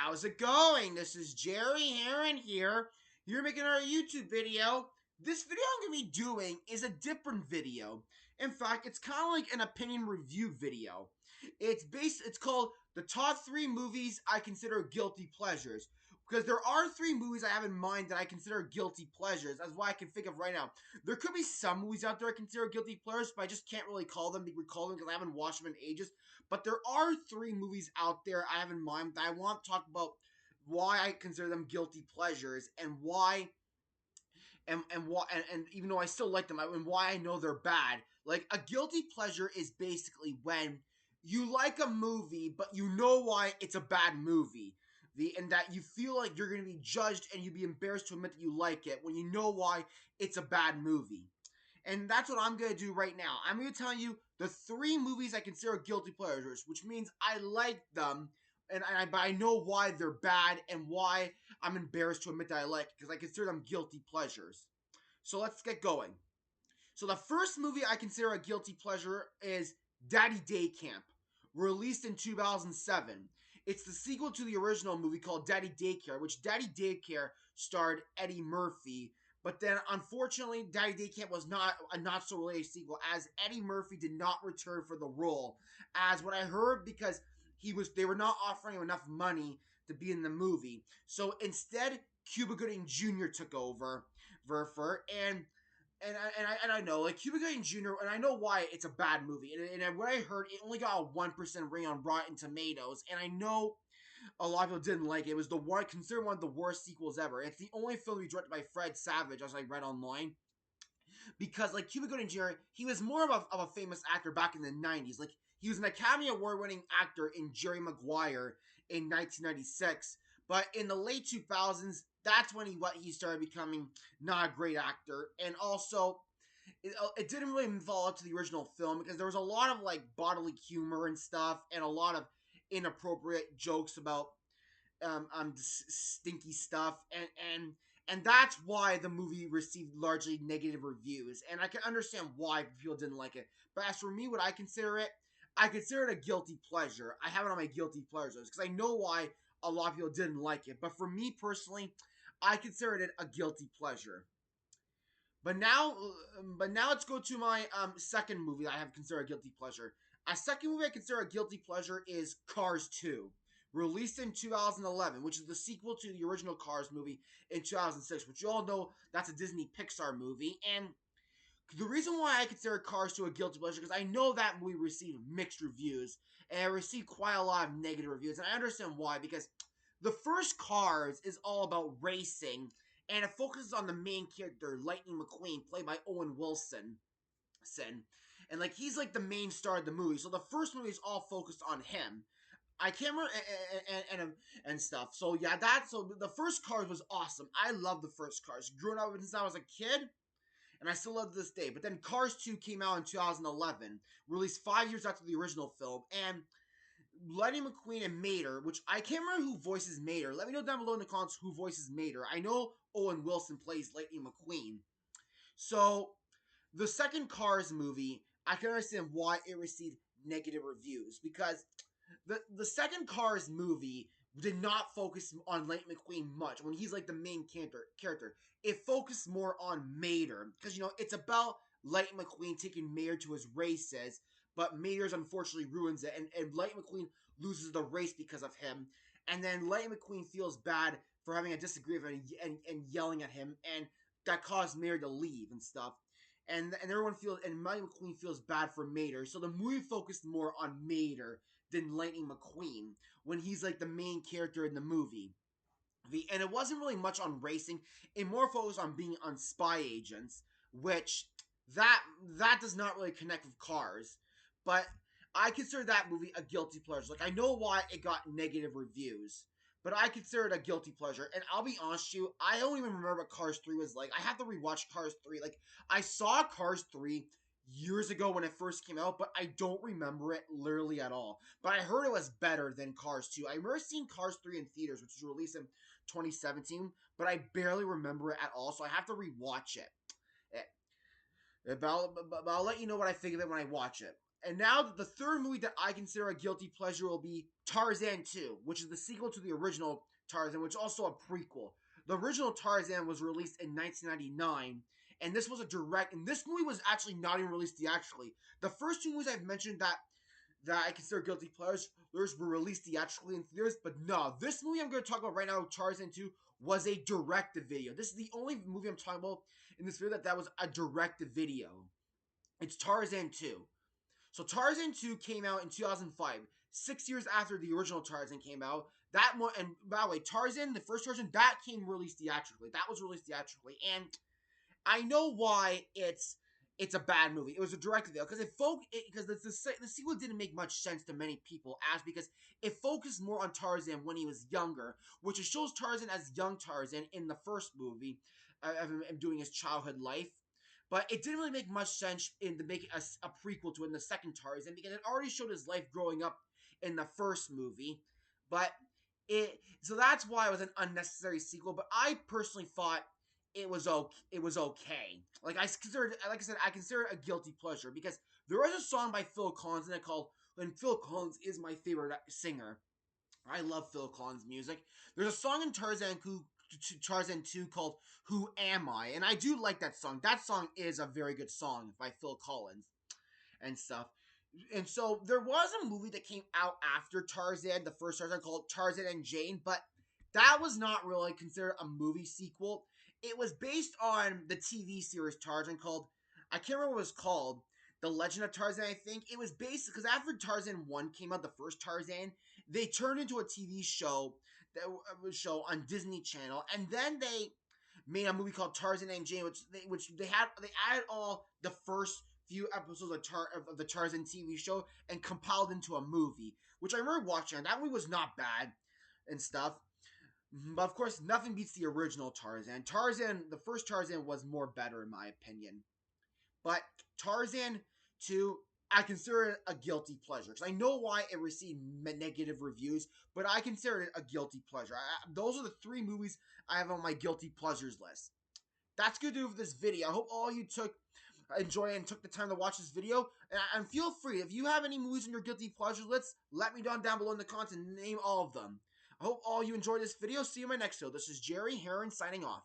How's it going? This is Jerry Heron here. You're making our YouTube video. This video I'm going to be doing is a different video. In fact, it's kind of like an opinion review video. It's called the top 3 movies I consider guilty pleasures. Because there are 3 movies I have in mind that I consider guilty pleasures. That's why I can think of right now. There could be some movies out there I consider guilty pleasures, but I just can't really recall them because I haven't watched them in ages. But there are 3 movies out there I have in mind that I want to talk about why I consider them guilty pleasures and why and even though I still like them and why I know they're bad. Like a guilty pleasure is basically when you like a movie but you know why it's a bad movie. And that you feel like you're going to be judged and you'd be embarrassed to admit that you like it when you know why it's a bad movie. And that's what I'm going to do right now. I'm going to tell you the 3 movies I consider guilty pleasures, which means I like them, but I know why they're bad and why I'm embarrassed to admit that I like it, because I consider them guilty pleasures. So let's get going. So the first movie I consider a guilty pleasure is Daddy Day Camp, released in 2007. It's the sequel to the original movie called Daddy Daycare, which Daddy Daycare starred Eddie Murphy. But then, unfortunately, Daddy Day Camp was not a not so related sequel, as Eddie Murphy did not return for the role. As what I heard, because they were not offering him enough money to be in the movie. So instead, Cuba Gooding Jr. took over Verfer, and I know, like, Cuba Gooding Jr., and I know why it's a bad movie. And what I heard, it only got a 1% rating on Rotten Tomatoes. And I know a lot of people didn't like it. It was considered one of the worst sequels ever. It's the only film to be directed by Fred Savage, as I read online. Because, like, Cuba Gooding Jr., he was more of a famous actor back in the 90s. Like, he was an Academy Award winning actor in Jerry Maguire in 1996. But in the late 2000s, that's when he started becoming not a great actor. And also, it didn't really fall up to the original film because there was a lot of like bodily humor and stuff, and a lot of inappropriate jokes about stinky stuff, and that's why the movie received largely negative reviews. And I can understand why people didn't like it. But as for me, what I consider it a guilty pleasure. I have it on my guilty pleasures because I know why a lot of people didn't like it. But for me personally, I consider it a guilty pleasure. But now, let's go to my second movie I have considered a guilty pleasure. A second movie I consider a guilty pleasure is Cars 2, released in 2011, which is the sequel to the original Cars movie in 2006, which you all know that's a Disney Pixar movie. And the reason why I consider Cars 2 a guilty pleasure is because I know that movie received mixed reviews, and it received quite a lot of negative reviews, and I understand why, because the first Cars is all about racing, and it focuses on the main character, Lightning McQueen, played by Owen Wilson. And like he's like the main star of the movie, so the first movie is all focused on him. I can't remember and stuff. So yeah, so the first Cars was awesome. I love the first Cars. Growing up since I was a kid, and I still love this day. But then Cars 2 came out in 2011, released 5 years after the original film, and Lightning McQueen and Mater, which I can't remember who voices Mater. Let me know down below in the comments who voices Mater. I know Owen Wilson plays Lightning McQueen. So, the second Cars movie, I can understand why it received negative reviews, because the second Cars movie did not focus on Lightning McQueen much when he's like the main character. It focused more on Mater, because it's about Lightning McQueen taking Mater to his races, but Mater's unfortunately ruins it, and Lightning McQueen loses the race because of him. And then Lightning McQueen feels bad for having a disagreement and yelling at him, and that caused Mater to leave and stuff. And everyone feels, and Lightning McQueen feels bad for Mater. So the movie focused more on Mater than Lightning McQueen when he's like the main character in the movie. And it wasn't really much on racing. It more focused on being on spy agents, which that does not really connect with Cars. But I consider that movie a guilty pleasure. Like, I know why it got negative reviews, but I consider it a guilty pleasure. And I'll be honest with you, I don't even remember what Cars 3 was like. I have to rewatch Cars 3. Like, I saw Cars 3 years ago when it first came out, but I don't remember it literally at all. But I heard it was better than Cars 2. I remember seeing Cars 3 in theaters, which was released in 2017, but I barely remember it at all, so I have to rewatch it. But I'll let you know what I think of it when I watch it. And now the third movie that I consider a guilty pleasure will be Tarzan 2, which is the sequel to the original Tarzan, which is also a prequel. The original Tarzan was released in 1999, and this was a direct. And this movie was actually not even released theatrically. The first two movies I've mentioned that I consider guilty pleasures were released theatrically in theaters, but no, this movie I'm going to talk about right now, Tarzan 2, was a direct-to-video. This is the only movie I'm talking about in this video that was a direct-to-video. It's Tarzan 2. So Tarzan 2 came out in 2005, 6 years after the original Tarzan came out. That one, and by the way, Tarzan, the first Tarzan, that came released theatrically. That was released theatrically, and I know why it's a bad movie. It was a direct video because because the sequel didn't make much sense to many people as because it focused more on Tarzan when he was younger, which it shows Tarzan as young Tarzan in the first movie, of him doing his childhood life. But it didn't really make much sense in to make a prequel to it in the second Tarzan because it already showed his life growing up in the first movie. But so that's why it was an unnecessary sequel. But I personally thought it was okay. It was okay. Like I said, I consider it a guilty pleasure because there was a song by Phil Collins in it called. And Phil Collins is my favorite singer. I love Phil Collins music. There's a song in Tarzan 2 called Who Am I? And I do like that song. That song is a very good song by Phil Collins and stuff. And so there was a movie that came out after Tarzan, the first Tarzan, called Tarzan and Jane, but that was not really considered a movie sequel. It was based on the TV series Tarzan called, I can't remember what it was called, The Legend of Tarzan, I think. It was based, because after Tarzan 1 came out, the first Tarzan, they turned into a TV show that was show on Disney Channel, and then they made a movie called Tarzan and Jane, which they added all the first few episodes of the Tarzan TV show and compiled into a movie, which I remember watching. That movie was not bad and stuff. But of course, nothing beats the original Tarzan. The first Tarzan was more better in my opinion. But Tarzan 2, I consider it a guilty pleasure because I know why it received negative reviews, but I consider it a guilty pleasure. Those are the three movies I have on my guilty pleasures list. That's good to do for this video. I hope all you enjoy and took the time to watch this video. And feel free, if you have any movies in your guilty pleasure list, let me down below in the comments and name all of them. I hope all you enjoyed this video. See you in my next video. This is Jerry Heron signing off.